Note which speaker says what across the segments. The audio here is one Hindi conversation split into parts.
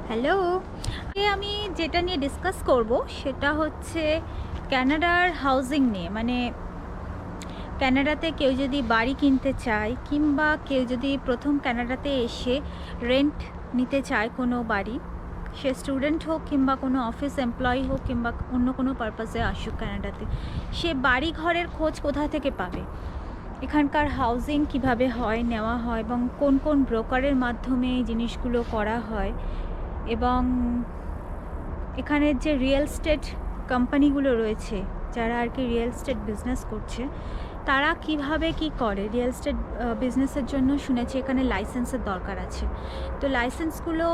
Speaker 1: হ্যালো। আমি যেটা নিয়ে ডিসকাস করব সেটা হচ্ছে কানাডার হাউজিং নিয়ে। মানে কানাডাতে কেউ যদি বাড়ি কিনতে চায় কিংবা কেউ যদি প্রথম কানাডাতে এসে রেন্ট নিতে চায় কোনো বাড়ি, সে স্টুডেন্ট হোক কিংবা কোনো অফিস এমপ্লয়ি হোক কিংবা অন্য কোনো পারপাসে আসুক কানাডাতে, সে বাড়ি ঘরের খোঁজ কোথা থেকে পাবে, এখানকার হাউজিং কিভাবে হয়, নেওয়া হয় এবং কোন কোন ব্রোকারের মাধ্যমে এই জিনিসগুলো করা হয়, এবং এখানের যে রিয়েল এস্টেট কোম্পানিগুলো রয়েছে যারা আর কি রিয়েল এস্টেট বিজনেস করছে, তারা কিভাবে কি করে। রিয়েল এস্টেট বিজনেসের জন্য শুনেছি এখানে লাইসেন্সের দরকার আছে। তো লাইসেন্সগুলো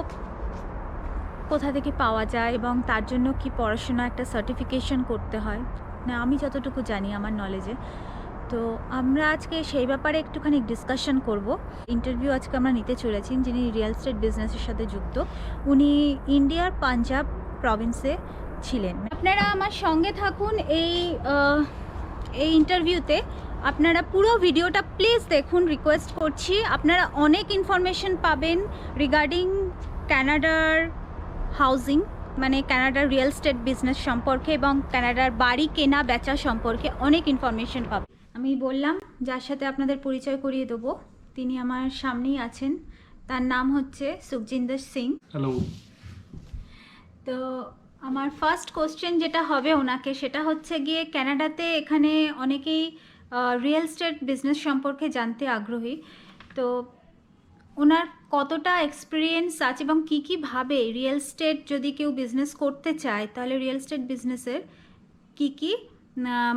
Speaker 1: কোথা থেকে পাওয়া যায় এবং তার জন্য কি পড়াশোনা, একটা সার্টিফিকেশন করতে হয় না, আমি যতটুকু জানি আমার নলেজে। তো আমরা আজকে সেই ব্যাপারে একটুখানি ডিসকাশন করব। ইন্টারভিউ আজকে আমরা নিতে চলেছি যিনি রিয়েল এস্টেট বিজনেসের সাথে যুক্ত, উনি ইন্ডিয়ার পাঞ্জাব প্রভিন্সে ছিলেন। আপনারা আমার সঙ্গে থাকুন এই ইন্টারভিউতে। আপনারা পুরো ভিডিওটা প্লিজ দেখুন, রিকোয়েস্ট করছি। আপনারা অনেক ইনফরমেশন পাবেন রিগার্ডিং কানাডার হাউজিং, মানে কানাডার রিয়েল এস্টেট বিজনেস সম্পর্কে এবং কানাডার বাড়ি কেনা বেচা সম্পর্কে অনেক ইনফরমেশন পাবেন। আমি বললাম যার সাথে আপনাদের পরিচয় করিয়ে দেবো, তিনি আমার সামনেই আছেন। তার নাম হচ্ছে সুখজিন্দর সিং।
Speaker 2: হ্যালো।
Speaker 1: তো আমার ফার্স্ট কোশ্চেন যেটা হবে ওনাকে, সেটা হচ্ছে গিয়ে কানাডাতে এখানে অনেকেই রিয়েল এস্টেট বিজনেস সম্পর্কে জানতে আগ্রহী। তো ওনার কতটা এক্সপিরিয়েন্স আছে এবং কী কীভাবে রিয়েল এস্টেট যদি কেউ বিজনেস করতে চায় তাহলে রিয়েল এস্টেট বিজনেসের কী কী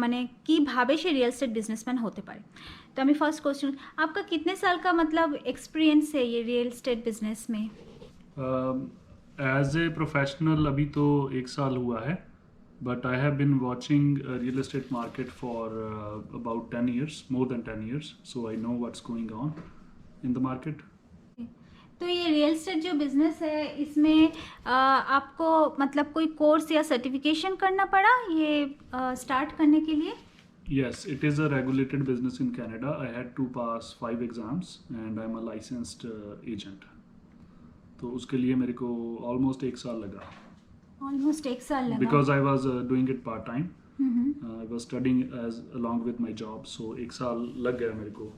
Speaker 1: মানে কিভাবে से रियल एस्टेट बिजनेसमैन होते पारे। तो हमें फर्स्ट क्वेश्चन, आपका कितने साल का मतलब एक्सपीरियंस है ये रियल एस्टेट बिजनेस में?
Speaker 2: एज ए प्रोफेशनल अभी तो 1 साल हुआ है, but I have been watching real estate market for about 10 years, more than 10 years, so I know what's going on in the market.
Speaker 1: तो ये रियल एस्टेट जो बिजनेस है इसमें आपको मतलब कोई कोर्स या सर्टिफिकेशन करना पड़ा ये स्टार्ट करने के लिए?
Speaker 2: Yes, it is a regulated business in Canada. I had to pass 5 exams and I'm a licensed agent. तो उसके लिए मेरे को ऑलमोस्ट 1 साल लगा,
Speaker 1: ऑलमोस्ट 1 साल लगा।
Speaker 2: because I was doing it part time. I was studying as along with my job, so 1 साल लग गया मेरे को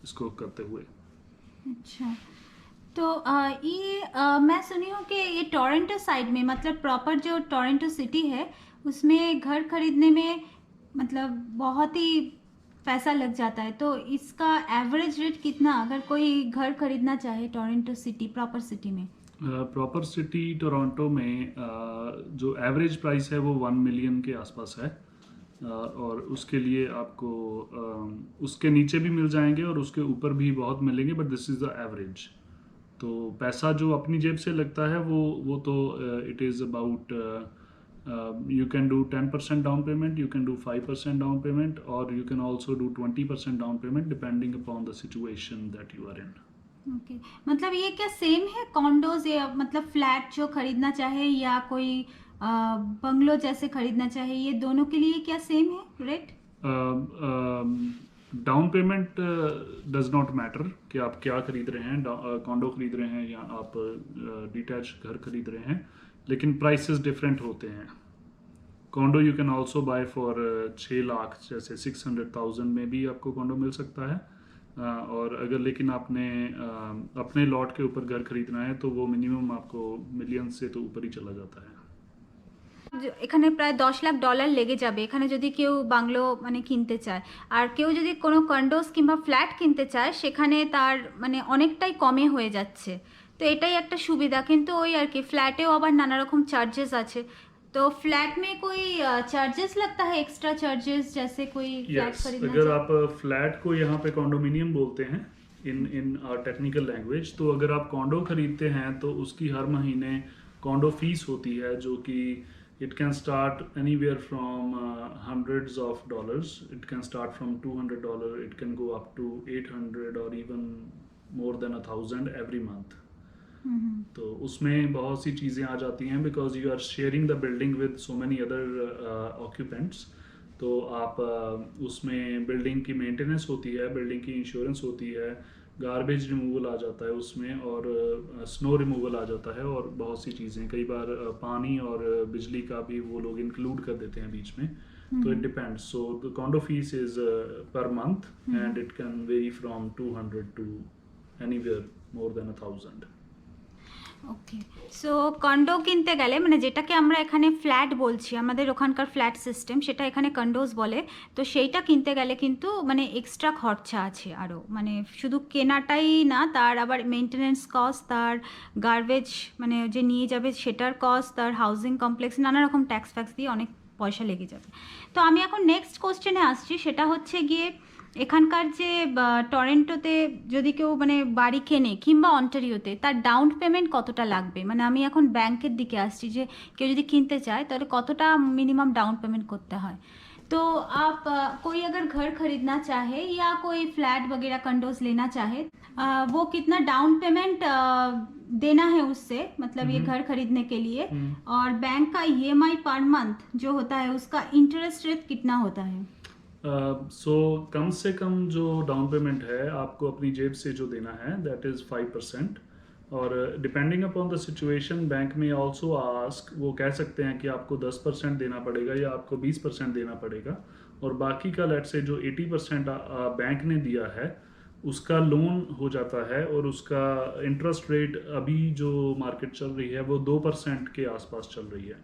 Speaker 2: इसको करते हुए।
Speaker 1: अच्छा, तो मैं सुनी हूँ कि ये टोरंटो साइड में, मतलब प्रॉपर जो टोरंटो सिटी है उसमें घर खरीदने में मतलब बहुत ही पैसा लग जाता है। तो इसका एवरेज रेट कितना अगर कोई घर खरीदना चाहे टोरंटो सिटी, प्रॉपर सिटी में?
Speaker 2: प्रॉपर सिटी टोरंटो में जो एवरेज प्राइस है वो 1 million के आसपास है, और उसके लिए आपको उसके नीचे भी मिल जाएंगे और उसके ऊपर भी बहुत मिलेंगे, but this is the average. तो पैसा जो अपनी जेब से लगता है वो तो it is about you can do 10% down payment, you can do 5% down payment, or you can also do 20% down payment depending upon the situation that you are in.
Speaker 1: Okay, मतलब ये क्या सेम है कॉन्डोज या मतलब फ्लैट जो खरीदना चाहे या कोई बंगलो जैसे खरीदना चाहे, ये दोनों के लिए क्या सेम है rate?
Speaker 2: Down payment does not matter कि आप क्या खरीद रहे हैं, कॉन्डो खरीद रहे हैं या आप डिटैच घर खरीद रहे हैं, लेकिन प्राइसेस डिफरेंट होते हैं। Condo you can also buy for 6 lakh, जैसे 600,000 में भी आपको कॉन्डो मिल सकता है। और अगर लेकिन आपने अपने लॉट के ऊपर घर खरीदना है तो वो मिनिमम आपको मिलियंस से तो ऊपर ही चला जाता है।
Speaker 1: এখানে প্রায় $10 লাখ লেগে যাবে এখানে যদি কেউ বাংলো মানে কিনতে চায়, আর কেউ যদি কোনো কন্ডোস কিংবা ফ্ল্যাট কিনতে চায় সেখানে তার মানে অনেকটাই কমে হয়ে যাচ্ছে। তো এটাই একটা সুবিধা, কিন্তু ওই আর কি ফ্ল্যাটেও আবার নানা রকম চার্জেস আছে। तो फ्लैट में कोई चार्जेस लगता है, एक्स्ट्रा चार्जेस, जैसे कोई फ्लैट खरीदना
Speaker 2: अगर आप फ्लैट को यहाँ पे कॉन्डोमिनियम बोलते हैं इन टेक्निकल लैंग्वेज, तो अगर आप कॉन्डो खरीदते हैं तो उसकी हर महीने कॉन्डो फीस होती है, जो कि it can start anywhere from hundreds of dollars. It can start from $200, it can go up to 800 or even more than 1,000 every month. तो उसमें बहुत सी चीज़ें आ जाती हैं, because you are sharing the building with so many other occupants. तो आप उसमें बिल्डिंग की मेंटेनेंस होती है, बिल्डिंग की इंश्योरेंस होती है, गार्बेज रिमूवल आ जाता है उसमें, और स्नो रिमूवल आ जाता है, और बहुत सी चीज़ें, कई बार पानी और बिजली का भी वो लोग इंक्लूड कर देते हैं बीच में. तो it depends. So the condo fees is per month and it can vary from 200 to anywhere more than 1000.
Speaker 1: Okay, so condo কিনতে গেলে মানে যেটাকে আমরা এখানে ফ্ল্যাট বলছি, আমাদের ওখানকার ফ্ল্যাট সিস্টেম, সেটা এখানে কন্ডোজ বলে। তো সেইটা কিনতে গেলে কিন্তু মানে এক্সট্রা খরচা আছে আরও, মানে শুধু কেনাটাই না, তার আবার মেনটেনেন্স কস্ট, তার গার্বেজ মানে যে নিয়ে যাবে সেটার কস্ট, তার হাউজিং কমপ্লেক্স, নানা রকম ট্যাক্স ফ্যাক্স দিয়ে অনেক পয়সা লেগে যাবে। তো আমি এখন নেক্সট কোশ্চেনে আসছি, সেটা হচ্ছে গিয়ে এখানকার যে টরেন্টোতে যদি কেউ মানে বাড়ি কেনে কিংবা অন্টারিওতে, তার ডাউন পেমেন্ট কতটা লাগবে? মানে আমি এখন ব্যাংকের দিকে আসছি, যে কেউ যদি কিনতে চায় তাহলে কতটা মিনিমাম डाउन पेमेंट করতে হয়। तो आप कोई अगर घर खरीदना चाहे या कोई फ्लैट वगैरह कंडोज लेना चाहे, वो कितना डाउन पेमेंट देना है उससे, मतलब ये घर खरीदने के लिए, और बैंक का ईएमआई पर मंथ जो होता है उसका इंटरेस्ट रेट कितना होता है?
Speaker 2: सो कम से कम जो डाउन पेमेंट है आपको अपनी जेब से जो देना है दैट इज़ 5%. और depending upon the situation bank में ऑल्सो आस्क, वो कह सकते हैं कि आपको 10% देना पड़ेगा या आपको 20% देना पड़ेगा, और बाकी का लेट से जो 80% बैंक ने दिया है उसका लोन हो जाता है, और उसका इंटरेस्ट रेट अभी जो मार्केट चल रही है वो 2% के आसपास चल रही है.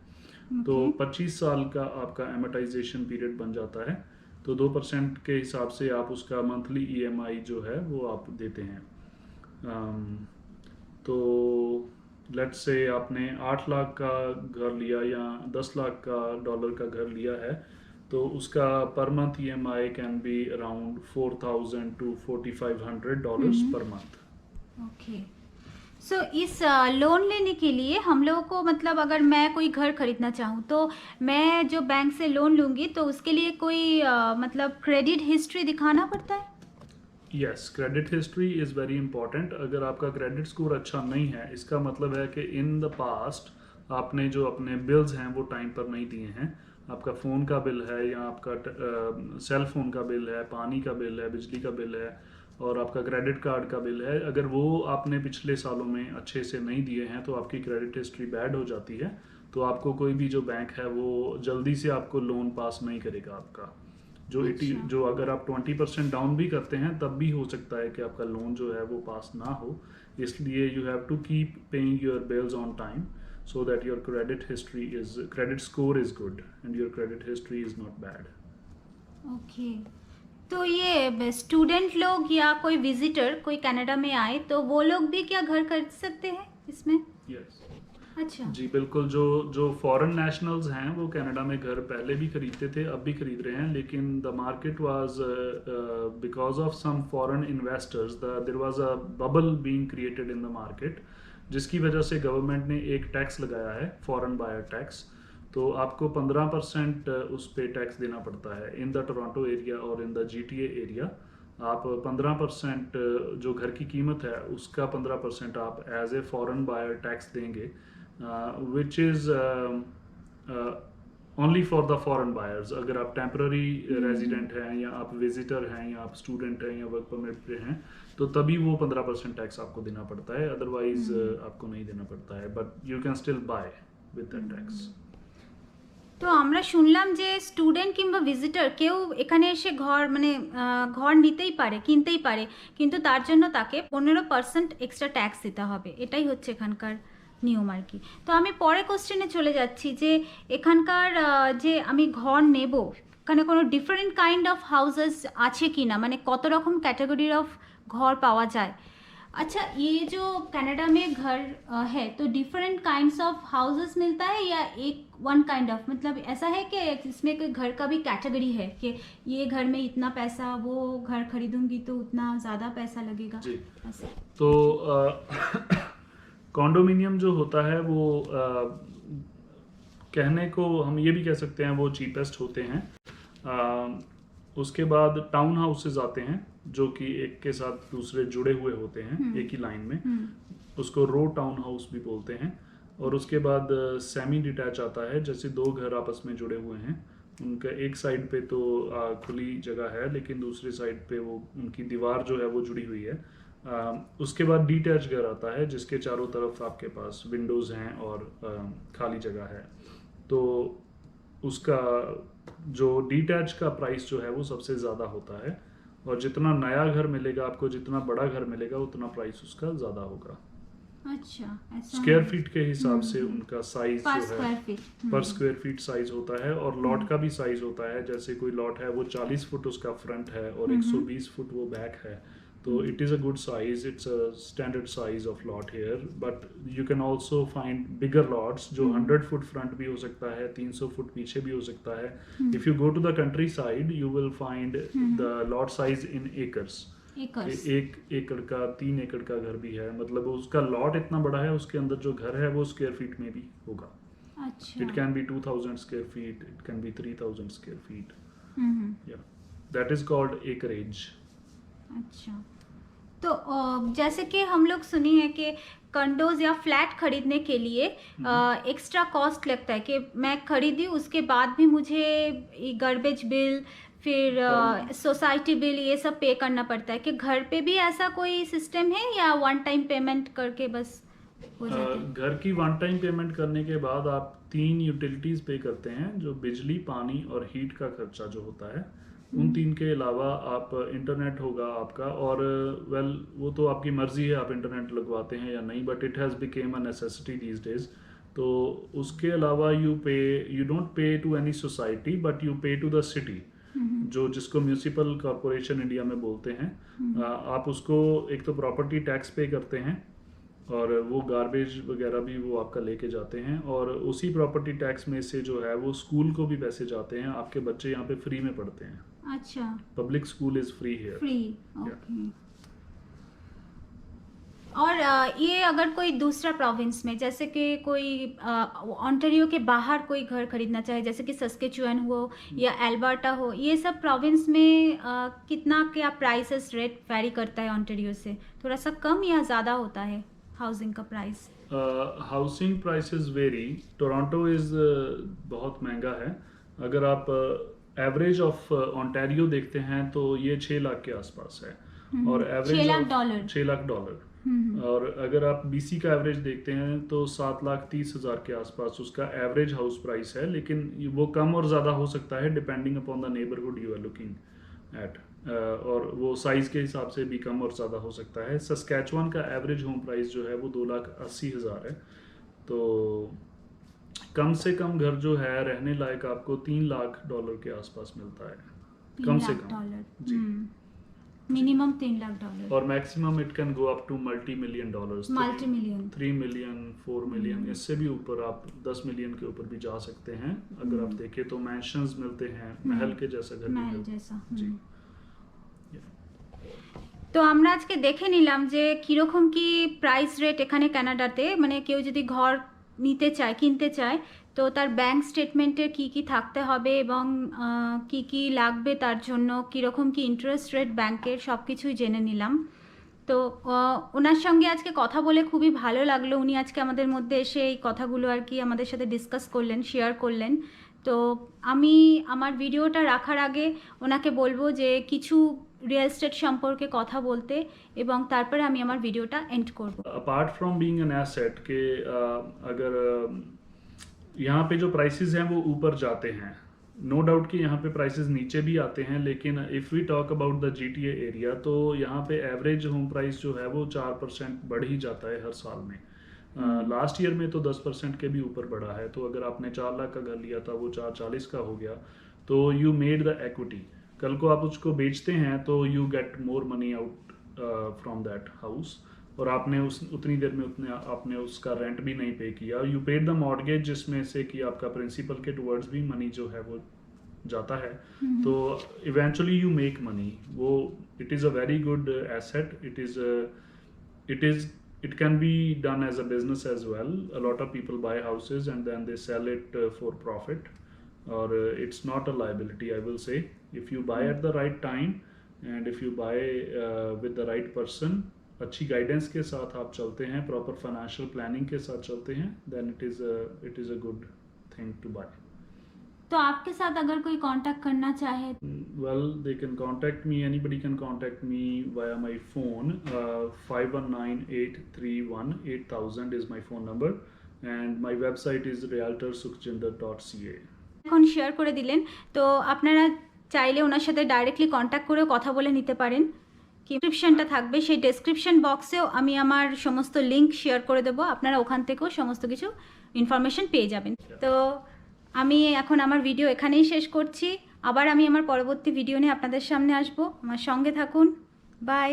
Speaker 2: तो 25 साल का आपका एमोटाइजेशन पीरियड बन जाता है. तो 2% के हिसाब से आप उसका मंथली ईएमआई जो है वो आप देते हैं. तो लेट्स से आपने 8 लाख का घर लिया या 10 लाख का डॉलर का घर लिया है, तो उसका per month EMI can be around $4,000 to $4,500 per month.
Speaker 1: Okay, सो इस लोन लेने के लिए हम लोगों को, मतलब अगर मैं कोई घर खरीदना चाहूँ तो मैं जो बैंक से लोन लूँगी तो उसके लिए कोई मतलब क्रेडिट हिस्ट्री दिखाना पड़ता है?
Speaker 2: Yes, credit history is very important. अगर आपका क्रेडिट स्कोर अच्छा नहीं है, इसका मतलब है कि इन द पास्ट आपने जो अपने बिल्स हैं वो टाइम पर नहीं दिए हैं. आपका फ़ोन का बिल है, या आपका सेल फ़ोन का बिल है, पानी का बिल है, बिजली का बिल है, और आपका क्रेडिट कार्ड का बिल है, अगर वो आपने पिछले सालों में अच्छे से नहीं दिए हैं तो आपकी क्रेडिट हिस्ट्री बैड हो जाती है. तो आपको कोई भी जो बैंक है वो जल्दी से आपको लोन पास नहीं करेगा आपका. जो अगर आप 20% डाउन भी करते हैं तब भी हो सकता है कि आपका लोन जो है वो पास ना हो. इसलिए you have to keep paying your bills on time so that your credit score is good and your credit history is not bad.
Speaker 1: Okay, तो ये स्टूडेंट लोग या कोई विजिटर कोई कनाडा में आए तो वो लोग भी क्या घर खरीद सकते हैं इसमें?
Speaker 2: Yes.
Speaker 1: अच्छा
Speaker 2: जी बिल्कुल. जो फॉरेन नेशनल्स हैं वो कनाडा में घर पहले भी खरीदते थे, अब भी खरीद रहे हैं, लेकिन the market was because of some foreign investors there was a bubble being created in the market, जिसकी वजह से गवर्नमेंट ने एक टैक्स लगाया है, फॉरेन बायर टैक्स. तो आपको 15% उस पे टैक्स देना पड़ता है इन द टोरंटो एरिया और इन द GTA एरिया. आप 15% जो घर की कीमत है उसका 15% आप as a foreign buyer tax देंगे, which is only for the foreign buyers. अगर आप टेम्पररी रेजिडेंट हैं, या आप विजिटर हैं, या आप स्टूडेंट हैं, या वर्क परमिट पे हैं, तो तभी वो 15% टैक्स आपको देना पड़ता है. अदरवाइज आपको नहीं देना पड़ता है, but you can still buy with that tax.
Speaker 1: তো আমরা শুনলাম যে স্টুডেন্ট কিংবা ভিজিটর কেউ এখানে এসে ঘর মানে ঘর নিতেই পারে, কিনতেই পারে, কিন্তু তার জন্য তাকে 15% এক্সট্রা ট্যাক্স দিতে হবে। এটাই হচ্ছে এখানকার নিয়ম আর কি। তো আমি পরে কোশ্চেনে চলে যাচ্ছি যে এখানকার যে আমি ঘর নেব, এখানে কোনো ডিফারেন্ট কাইন্ড অফ হাউসেস আছে কি না, মানে কত রকম ক্যাটাগরির অফ ঘর পাওয়া যায়। अच्छा, ये जो कनाडा में घर है तो डिफरेंट काइंड्स ऑफ हाउसेस मिलता है या एक वन काइंड ऑफ, मतलब ऐसा है कि इसमें कोई घर का भी कैटेगरी है कि ये घर में इतना पैसा, वो घर खरीदूंगी तो उतना ज़्यादा पैसा लगेगा
Speaker 2: जी.
Speaker 1: ऐसे?
Speaker 2: तो कॉन्डोमिनियम जो होता है वो कहने को हम ये भी कह सकते हैं वो चीपेस्ट होते हैं. उसके बाद टाउन हाउसेज आते हैं जो कि एक के साथ दूसरे जुड़े हुए होते हैं एक ही लाइन में, उसको रो टाउन हाउस भी बोलते हैं. और उसके बाद सेमी डिटैच आता है, जैसे दो घर आपस में जुड़े हुए हैं, उनका एक साइड पे तो खुली जगह है लेकिन दूसरी साइड पे वो उनकी दीवार जो है वो जुड़ी हुई है, उसके बाद डिटैच घर आता है जिसके चारों तरफ आपके पास विंडोज़ हैं और खाली जगह है। तो उसका जो डिटैच का प्राइस जो है वो सबसे ज़्यादा होता है, और जितना नया घर मिलेगा आपको, जितना बड़ा घर मिलेगा, उतना प्राइस उसका ज़्यादा होगा।
Speaker 1: अच्छा, ऐसा
Speaker 2: स्क्वायर
Speaker 1: है।
Speaker 2: फीट के हिसाब से उनका साइज
Speaker 1: पर
Speaker 2: जो
Speaker 1: स्क्वायर
Speaker 2: है
Speaker 1: फीट।
Speaker 2: पर स्क्वायर फीट साइज होता है, और लॉट का भी साइज होता है। जैसे कोई लॉट है वो 40 फुट उसका फ्रंट है और 120 फुट वो बैक है, तो it is a good size, it's a standard size of lot here. But you can also find bigger lots जो 100 फुट फ्रंट भी हो सकता है, 300 फुट पीछे भी हो सकता है। If you go to the countryside you will find the lot size in acres.
Speaker 1: Acres.
Speaker 2: 1 एकड़ का, 3 एकड़ का घर भी है, मतलब उसका लॉट इतना बड़ा है, उसके अंदर जो घर है वो स्क्वायर फीट में भी होगा।
Speaker 1: अच्छा।
Speaker 2: It can be 2000 square feet, it can be 3000 square feet.
Speaker 1: Hmm.
Speaker 2: या दैट इज कॉल्ड एकरेज।
Speaker 1: अच्छा, तो जैसे कि हम लोग सुनी है कि कंडोज या फ्लैट खरीदने के लिए एक्स्ट्रा कॉस्ट लगता है कि मैं खरीदी उसके बाद भी मुझे गार्बेज बिल, फिर सोसाइटी बिल, ये सब पे करना पड़ता है। कि घर पे भी ऐसा कोई सिस्टम है या वन टाइम पेमेंट करके बस हो जाता है?
Speaker 2: घर की वन टाइम पेमेंट करने के बाद आप 3 यूटिलिटीज पे करते हैं, जो बिजली, पानी और हीट का खर्चा जो होता है। उन 3 के अलावा आप इंटरनेट होगा आपका, और वेल वो तो आपकी मर्जी है आप इंटरनेट लगवाते हैं या नहीं, but it has become a necessity these days. तो उसके अलावा you don't pay to any society but you pay to the city, जो जिसको म्यूनिसिपल कॉरपोरेशन इंडिया में बोलते हैं। आप उसको एक तो प्रॉपर्टी टैक्स पे करते हैं, और वो गार्बेज वगैरह भी वो आपका लेके जाते हैं, और उसी प्रॉपर्टी टैक्स में से जो है वो स्कूल को भी पैसे जाते हैं। आपके बच्चे यहाँ पे फ्री में पढ़ते हैं।
Speaker 1: अच्छा,
Speaker 2: public school is free here.
Speaker 1: Free, okay. और ये अगर कोई दूसरा प्रोविंस में, जैसे कि कोई ओंटारियो के बाहर कोई घर खरीदना चाहे, जैसे कि सस्केचुअन हो या एल्बर्टा हो, ये सब प्रोविंस में कितना क्या प्राइसेस रेट वैरी करता है ओंटारियो से? थोड़ा सा कम या ज़्यादा होता है हाउसिंग का price?
Speaker 2: Housing prices very. Toronto is बहुत महंगा है। अगर आप एवरेज ऑफ ओंटारियो देखते हैं तो ये 6 लाख के आसपास है, और average
Speaker 1: 6 lakh dollar.
Speaker 2: 6 lakh dollar. और अगर आप बीसी का एवरेज देखते हैं तो 7,30,000 के आसपास उसका एवरेज हाउस प्राइस है, लेकिन वो कम और ज़्यादा हो सकता है depending upon the neighbourhood you are looking at, और वो साइज़ के हिसाब से भी कम और ज़्यादा हो सकता है। सस्कैचुअन का एवरेज होम प्राइस जो है वो 2,80,000 है। तो कम से कम घर जो है रहने लायक आपको 3 लाख डॉलर के आसपास मिलता है,
Speaker 1: 3
Speaker 2: कम से
Speaker 1: लाख
Speaker 2: कम
Speaker 1: डॉलर
Speaker 2: जी।
Speaker 1: मिनिमम 3 लाख डॉलर,
Speaker 2: और maximum it can go up to multi million dollars,
Speaker 1: multi million.
Speaker 2: 3 million, 4 million, इससे भी ऊपर आप 10 मिलियन के ऊपर भी जा सकते हैं। अगर आप देखें तो मैंशंस मिलते हैं, महल के जैसा घर भी
Speaker 1: महल
Speaker 2: मिलता है।
Speaker 1: जैसा।
Speaker 2: जी।
Speaker 1: তো আমরা আজকে দেখে নিলাম যে কীরকম কি প্রাইস রেট এখানে কানাডাতে, মানে কেউ যদি ঘর নিতে চায়, কিনতে চায়, তো তার ব্যাংক স্টেটমেন্টে কি কি থাকতে হবে এবং কি কি লাগবে, তার জন্য কীরকম কি ইন্টারেস্ট রেট ব্যাংকের, সব কিছুই জেনে নিলাম। তো ওনার সঙ্গে আজকে কথা বলে খুবই ভালো লাগলো। উনি আজকে আমাদের মধ্যে এসে এই কথাগুলো আর কি আমাদের সাথে ডিসকাস করলেন, শেয়ার করলেন। তো আমি আমার ভিডিওটা রাখার আগে ওনাকে বলবো যে কিছু রিয়েল এস্টেট সম্পর্কে কথা বলতে, এবং তারপরে আমি আমার ভিডিওটা এন্ড করব।
Speaker 2: Apart from being an asset के अगर यहाँ पे जो प्राइसेस हैं वो ऊपर जाते हैं, नो डाउट कि यहाँ पे प्राइसेस नीचे भी आते हैं, लेकिन if we talk about the GTA area तो यहाँ पे एवरेज होम प्राइस जो है वो 4% बढ़ ही जाता है हर साल में। लास्ट ईयर में तो 10% के भी ऊपर बढ़ा है। तो अगर आपने 4 लाख का घर लिया था वो 440 का हो गया, तो यू मेड द इक्विटी। कल को आप उसको बेचते हैं तो you get more money out from that house, और आपने उतनी देर में आपने उसका रेंट भी नहीं पे किया। यू पेड द मॉर्गेज, जिसमें से कि आपका प्रिंसिपल के टुवर्ड्स भी मनी जो है वो जाता है। तो इवेंचुअली यू मेक मनी। वो it is a very good asset. It can be done as a business as well. A lot of people buy houses and then they sell it for profit, or it's not a liability, I will say. If you buy at the right time and if you buy with the right person, अच्छी गाइडेंस के साथ आप चलते हैं, प्रॉपर फाइनेंशियल प्लानिंग के साथ चलते हैं, then it is a good thing to buy.
Speaker 1: तो आपके साथ अगर कोई कांटेक्ट करना चाहे
Speaker 2: Well, they can contact me. Anybody can contact me via my phone. 5198318000 is my phone number, and my website is realtorsukhjinder.ca.
Speaker 1: এখন শেয়ার করে দিলেন, তো আপনারা চাইলে ওনার সাথে ডাইরেক্টলি কন্ট্যাক্ট করে কথা বলে নিতে পারেন। ডিসক্রিপশনটা থাকবে, সেই ডেসক্রিপশন বক্সেও আমি আমার সমস্ত লিংক শেয়ার করে দেবো, আপনারা ওখান থেকেও সমস্ত কিছু ইনফরমেশন পেয়ে যাবেন। তো আমি এখন আমার ভিডিও এখানেই শেষ করছি, আবার আমি আমার পরবর্তী ভিডিও নিয়ে আপনাদের সামনে আসবো, আমার সঙ্গে থাকুন, বাই।